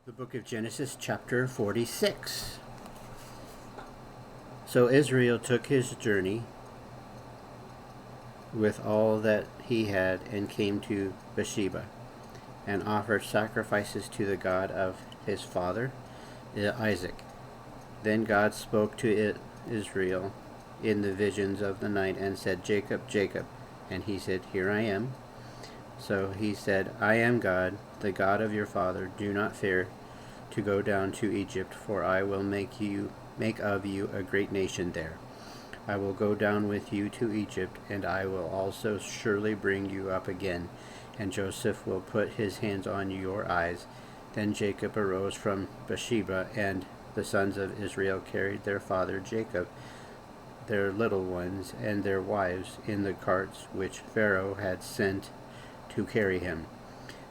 The book of Genesis, chapter 46. So Israel took his journey with all that he had and came to Beersheba and offered sacrifices to the God of his father Isaac. Then God spoke to Israel in the visions of the night and said, "Jacob, Jacob." And he said, "Here I am." So he said, "I am God, the God of your father. Do not fear to go down to Egypt, for I will make of you a great nation there. I will go down with you to Egypt, and I will also surely bring you up again, and Joseph will put his hands on your eyes." Then Jacob arose from Beersheba, and the sons of Israel carried their father Jacob, their little ones, and their wives in the carts which Pharaoh had sent to carry him.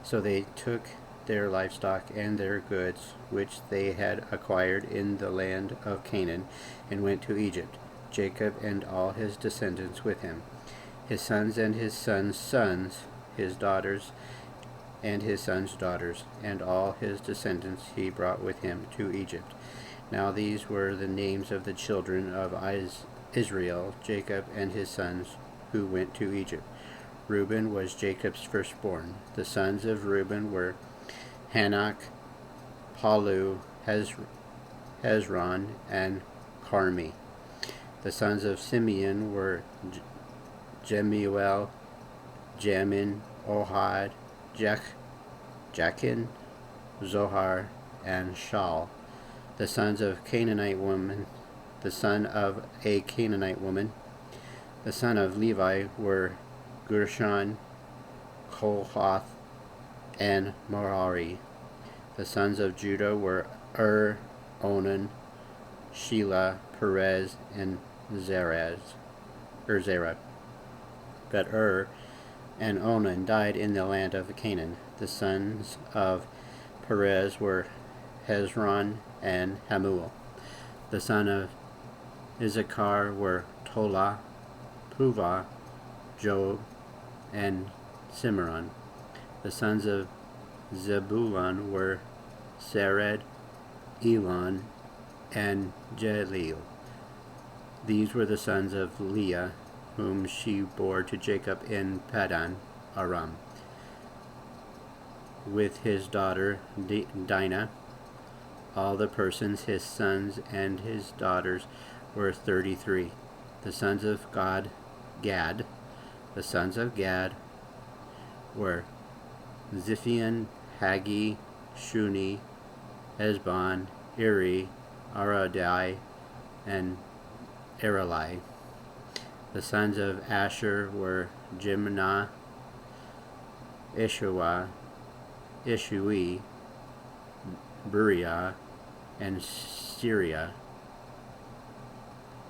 So they took their livestock and their goods, which they had acquired in the land of Canaan, and went to Egypt, Jacob and all his descendants with him, his sons and his sons' sons, his daughters and his sons' daughters, and all his descendants he brought with him to Egypt. Now these were the names of the children of Israel, Jacob and his sons, who went to Egypt. Reuben was Jacob's firstborn. The sons of Reuben were Hanok, Palu, Hezron, and Carmi. The sons of Simeon were Jemuel, Jamin, Ohad, Jachin, Zohar, and Shaul. The sons of the son of a Canaanite woman. The son of Levi were Gershon, Kohath, and Merari. The sons of Judah were Onan, Shelah, Perez, and Zerah. But and Onan died in the land of Canaan. The sons of Perez were Hezron and Hamuel. The son of Issachar were Tola, Puvah, Job, and Cimeron. The sons of Zebulun were Sered, Elon, and Jaleel. These were the sons of Leah, whom she bore to Jacob in Paddan Aram, with his daughter Dinah. All the persons, his sons and his daughters, were 33. The sons of Gad. The sons of Gad were Ziphion, Haggi, Shuni, Hezbon, Eri, Aradai, and Arali. The sons of Asher were Jimnah, Ishui, Buriah, and Syria.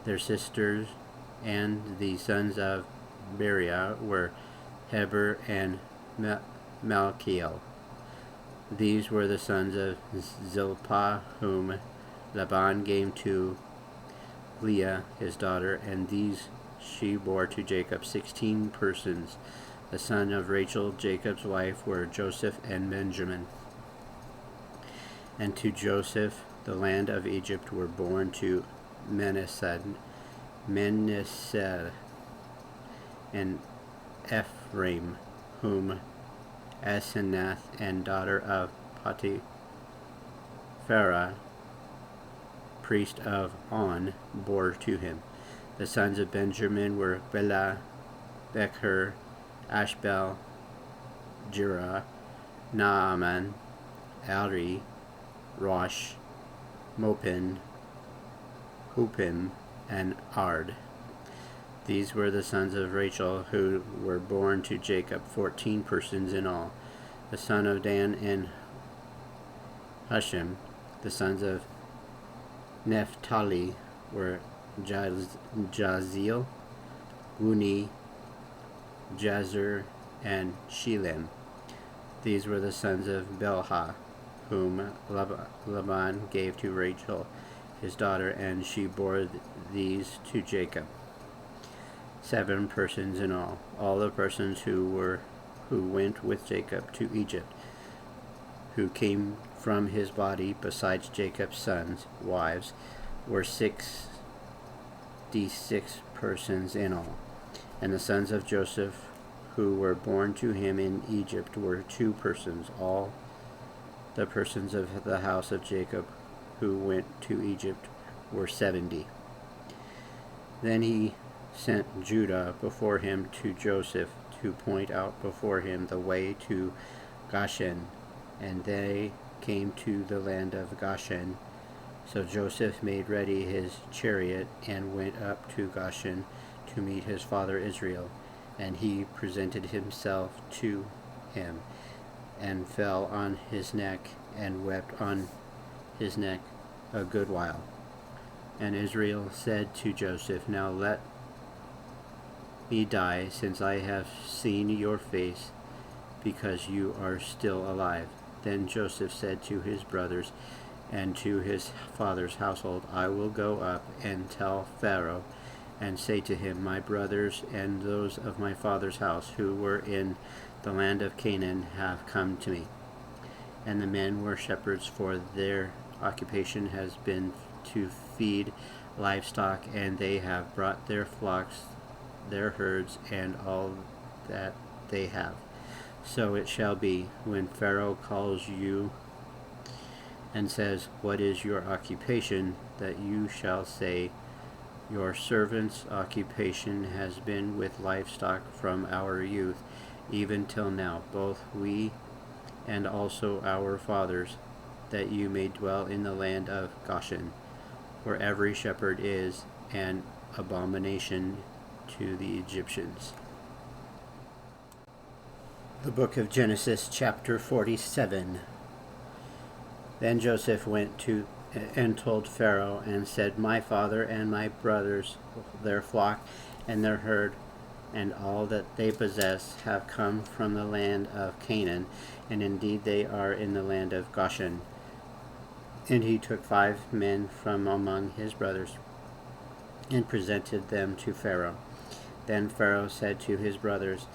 Their sisters and the sons of Beriah were Heber and Malchiel. These were the sons of Zilpah, whom Laban gave to Leah his daughter, and these she bore to Jacob 16 persons. The son of Rachel, Jacob's wife, were Joseph and Benjamin. And to Joseph the land of Egypt were born to Manasseh and Ephraim, whom Asenath and daughter of Potipharah, priest of On, bore to him. The sons of Benjamin were Bela, Becher, Ashbel, Jerah, Naaman, Ari, Rosh, Mopin, Hupim, and Ard. These were the sons of Rachel, who were born to Jacob, 14 persons in all. The son of Dan and Hushim. The sons of Naphtali were Jaziel, Guni, Jazer, and Shilem. These were the sons of Bilhah, whom Laban gave to Rachel his daughter, and she bore these to Jacob. 7 persons in all the persons who went with Jacob to Egypt, who came from his body, besides Jacob's sons' wives, were 66 persons in all. And the sons of Joseph, who were born to him in Egypt, were 2 persons. All the persons of the house of Jacob who went to Egypt were 70. Then he sent Judah before him to Joseph to point out before him the way to Goshen, and they came to the land of Goshen. So Joseph made ready his chariot and went up to Goshen to meet his father Israel. And he presented himself to him, and fell on his neck, and wept on his neck a good while. And Israel said to Joseph, Now let me die, since I have seen your face, because you are still alive. Then Joseph said to his brothers and to his father's household, I will go up and tell Pharaoh, and say to him, My brothers and those of my father's house who were in the land of Canaan have come to me. And the men were shepherds, for their occupation has been to feed livestock, and they have brought their flocks, their herds, and all that they have. So it shall be, when Pharaoh calls you and says, What is your occupation? That you shall say, Your servant's occupation has been with livestock from our youth, even till now, both we and also our fathers, that you may dwell in the land of Goshen, where every shepherd is an abomination to the Egyptians. The book of Genesis, chapter 47. Then Joseph went to and told Pharaoh, and said, My father and my brothers, their flock and their herd, and all that they possess, have come from the land of Canaan, and indeed they are in the land of Goshen. And he took 5 men from among his brothers, and presented them to Pharaoh. Then Pharaoh said to his brothers,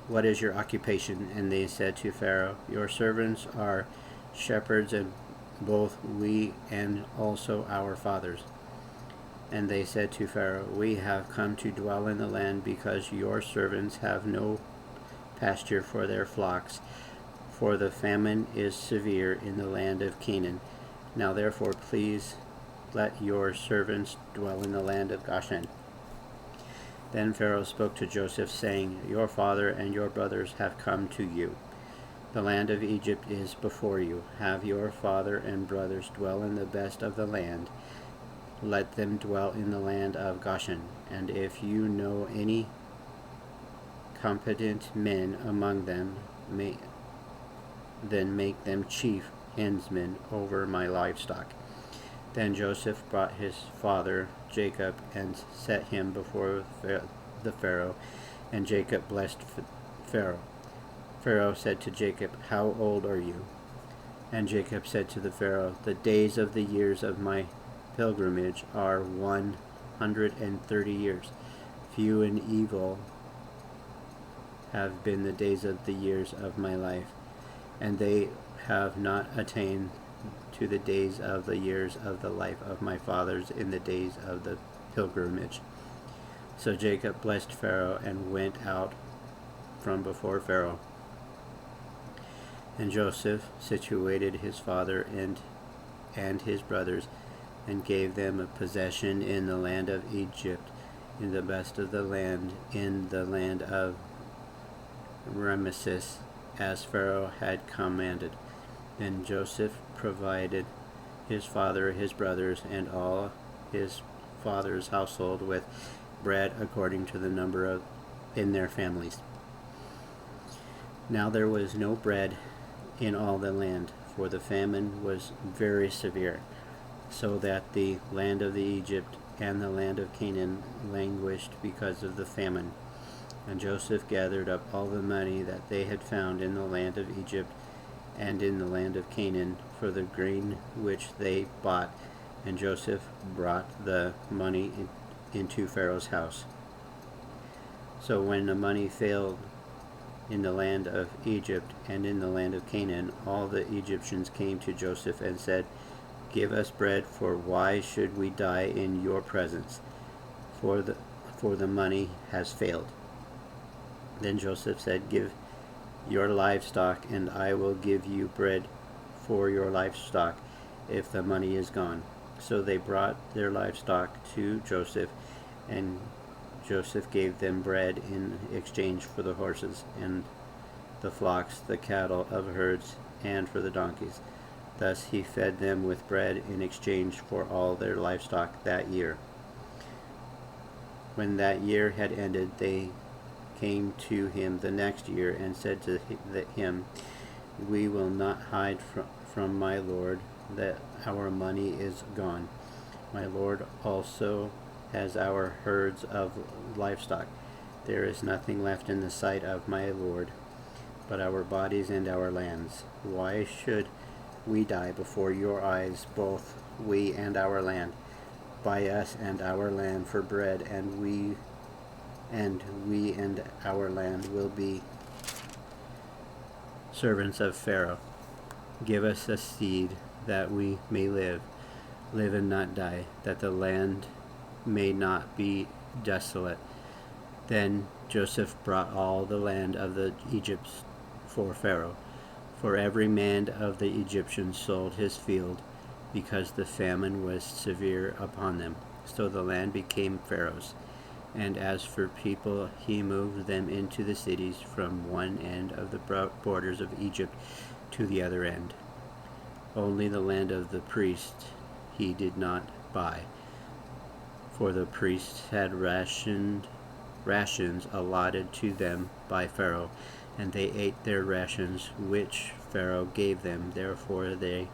What is your occupation? And they said to Pharaoh, Your servants are shepherds, and both we and also our fathers. And they said to Pharaoh, We have come to dwell in the land, because your servants have no pasture for their flocks, for the famine is severe in the land of Canaan. Now therefore please let your servants dwell in the land of Goshen. Then Pharaoh spoke to Joseph, saying, Your father and your brothers have come to you. The land of Egypt is before you. Have your father and brothers dwell in the best of the land. Let them dwell in the land of Goshen. And if you know any competent men among them, then make them chief hensmen over my livestock. Then Joseph brought his father Jacob and set him before the Pharaoh, and Jacob blessed Pharaoh. Pharaoh said to Jacob, How old are you? And Jacob said to the Pharaoh, The days of the years of my pilgrimage are 130 years. Few and evil have been the days of the years of my life, and they have not attained to the days of the years of the life of my fathers in the days of the pilgrimage. So Jacob blessed Pharaoh and went out from before Pharaoh. And Joseph situated his father and his brothers, and gave them a possession in the land of Egypt, in the best of the land, in the land of Ramesses, as Pharaoh had commanded. Then Joseph provided his father, his brothers, and all his father's household with bread according to the number in their families. Now there was no bread in all the land, for the famine was very severe, so that the land of Egypt and the land of Canaan languished because of the famine. And Joseph gathered up all the money that they had found in the land of Egypt and in the land of Canaan for the grain which they bought, and Joseph brought the money into Pharaoh's house. So when the money failed in the land of Egypt and in the land of Canaan, all the Egyptians came to Joseph and said, "Give us bread, for why should we die in your presence? For the money has failed." Then Joseph said, "Give your livestock, and I will give you bread for your livestock if the money is gone." So they brought their livestock to Joseph, and Joseph gave them bread in exchange for the horses and the flocks, the cattle of herds, and for the donkeys. Thus he fed them with bread in exchange for all their livestock that year. When that year had ended, they came to him the next year and said to him, "We will not hide from my lord that our money is gone. My lord also has our herds of livestock. There is nothing left in the sight of my lord but our bodies and our lands. Why should we die before your eyes, both we and our land? Buy us and our land for bread, and we and our land will be servants of Pharaoh. Give us a seed that we may live and not die, that the land may not be desolate." Then Joseph brought all the land of the Egypt for Pharaoh, for every man of the Egyptians sold his field, because the famine was severe upon them. So the land became Pharaoh's. And as for people, he moved them into the cities from one end of the borders of Egypt to the other end. Only the land of the priests he did not buy, for the priests had rations allotted to them by Pharaoh, and they ate their rations which Pharaoh gave them. Therefore they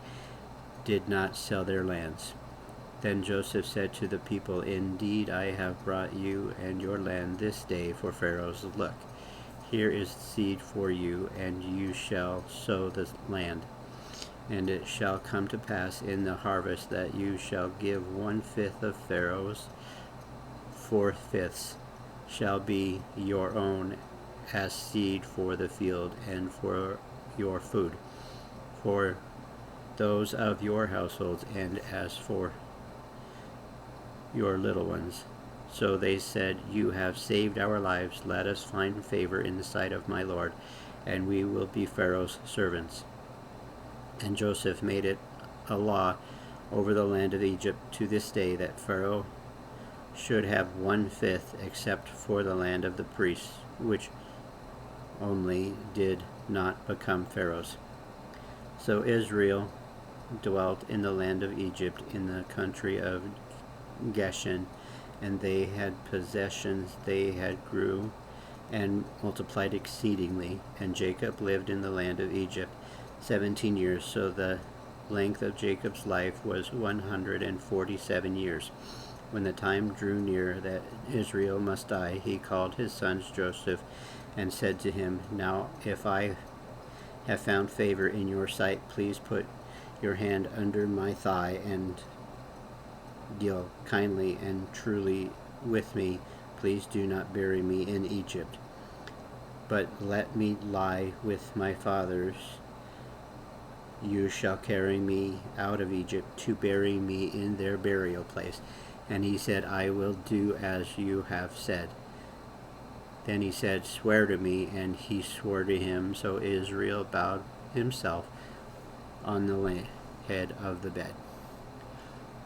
did not sell their lands. Then Joseph said to the people, "Indeed, I have brought you and your land this day for Pharaoh's look. Here is seed for you, and you shall sow the land. And it shall come to pass in the harvest that you shall give 1/5 of Pharaoh's 4/5 shall be your own as seed for the field and for your food, for those of your households, and as for your little ones." So they said, "You have saved our lives. Let us find favor in the sight of my lord, and we will be Pharaoh's servants." And Joseph made it a law over the land of Egypt to this day that Pharaoh should have 1/5, except for the land of the priests, which only did not become Pharaoh's. So Israel dwelt in the land of Egypt, in the country of Goshen, and they had possessions. They had grew and multiplied exceedingly. And Jacob lived in the land of Egypt 17 years. So the length of Jacob's life was 147 years. When the time drew near that Israel must die, he called his sons Joseph and said to him, "Now if I have found favor in your sight, please put your hand under my thigh and deal kindly and truly with me. Please do not bury me in Egypt, but let me lie with my fathers. You shall carry me out of Egypt to bury me in their burial place." And he said, "I will do as you have said." Then he said, "Swear to me." And he swore to him. So Israel bowed himself on the head of the bed.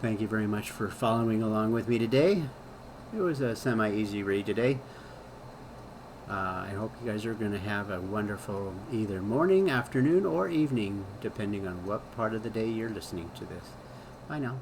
Thank you very much for following along with me today. It was a semi-easy read today. I hope you guys are going to have a wonderful either morning, afternoon, or evening, depending on what part of the day you're listening to this. Bye now.